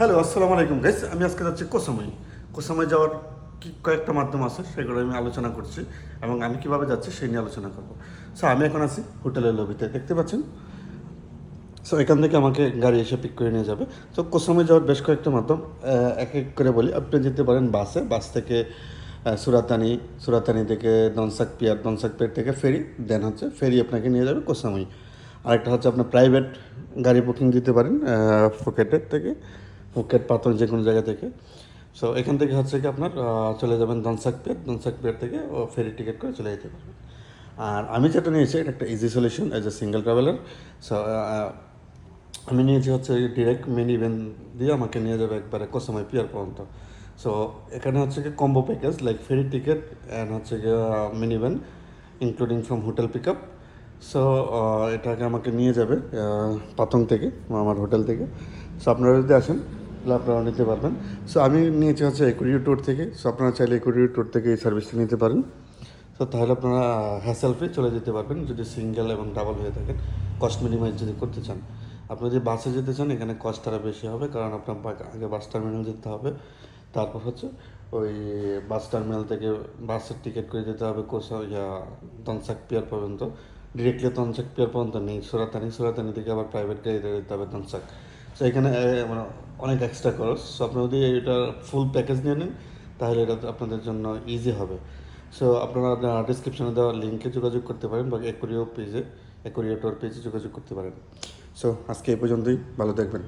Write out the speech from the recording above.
Hello, আসসালামু আলাইকুম guys. আমি আজকে যাচ্ছি কোসাময়। কোসাময় যাওয়ার কয়েকটা মাধ্যম আছে, সেগুলো আমি আলোচনা করছি এবং আমি কিভাবে যাচ্ছি সেই নিয়ে আলোচনা করব। সো আমি এখন আছি হোটেলের লবিতে, দেখতে পাচ্ছেন। সো এখান থেকে আমাকে গাড়ি এসে পিক করে নিয়ে যাবে। তো কোসাময় যাওয়ার বেশ কয়েকটা মাধ্যম, এক এক করে বলি। আপনি যেতে পারেন বাসে, বাস থেকে সুরাতানি, সুরাতানি থেকে দনসাক পিয়ার, দনসাক পিয়ার থেকে ফেরি, দেন হচ্ছে ফেরি আপনাকে নিয়ে যাবে কোসাময়। আরেকটা হচ্ছে আপনার প্রাইভেট গাড়ি বুকিং দিতে পারেন ফুকেটের থেকে, ফুকেট পাতন যে কোনো জায়গা থেকে। সো এখান থেকে হচ্ছে কি আপনার চলে যাবেন দনসাক পিয়ার, দনসাক পিয়ার থেকে ফেরি টিকিট করে চলে যেতে পারবেন। আর আমি যেটা নিয়েছি এটা একটা easy solution as a single traveller. So আমি নিয়েছি হচ্ছে ডিরেক্ট মিনি ভ্যান দিয়ে আমাকে নিয়ে যাবে একবারে কোসামাই পিয়ার পর্যন্ত। সো এখানে হচ্ছে কি combo package like ferry ticket and হচ্ছে গিয়ে mini van including from hotel pick up. So এটাকে আমাকে নিয়ে যাবে পাতং থেকে, আমার হোটেল থেকে। সো আপনারা যদি আসেন তাহলে আপনারা নিতে পারবেন। সো আমি নিয়েছি হচ্ছে একুরিও ট্যুর থেকে। সো আপনারা চাইলে একুরিও ট্যুর থেকে এই সার্ভিসটা নিতে পারেন। তো তাহলে আপনারা হ্যাসেল ফ্রি চলে যেতে পারবেন যদি সিঙ্গেল এবং ডাবল হয়ে থাকেন, কস্ট মিনিমাইজ যদি করতে চান। আপনি যদি বাসে যেতে চান এখানে কস্ট আরও বেশি হবে, কারণ আপনার আগে বাস টার্মিনাল যেতে হবে, তারপর হচ্ছে ওই বাস টার্মিনাল থেকে বাসের টিকিট করে যেতে হবে তনসাক পিয়ার পর্যন্ত। ডিরেক্টলি তনসাক পিয়ার পর্যন্ত নেই, সুরাতানি, সুরাতানি থেকে আবার প্রাইভেট গাড়িতে যেতে হবে তনসাক। সো এখানে মানে অনেক এক্সট্রা খরচ। সো আপনি যদি এটা ফুল প্যাকেজ নিয়ে নেন তাহলে এটা আপনাদের জন্য ইজি হবে। সো আপনারা ডিসক্রিপশনে দেওয়া লিঙ্কে যোগাযোগ করতে পারেন বা একুরিও পেজে, একুরিও টোর পেজে যোগাযোগ করতে পারেন। সো আজকে এই পর্যন্তই, ভালো থাকবেন।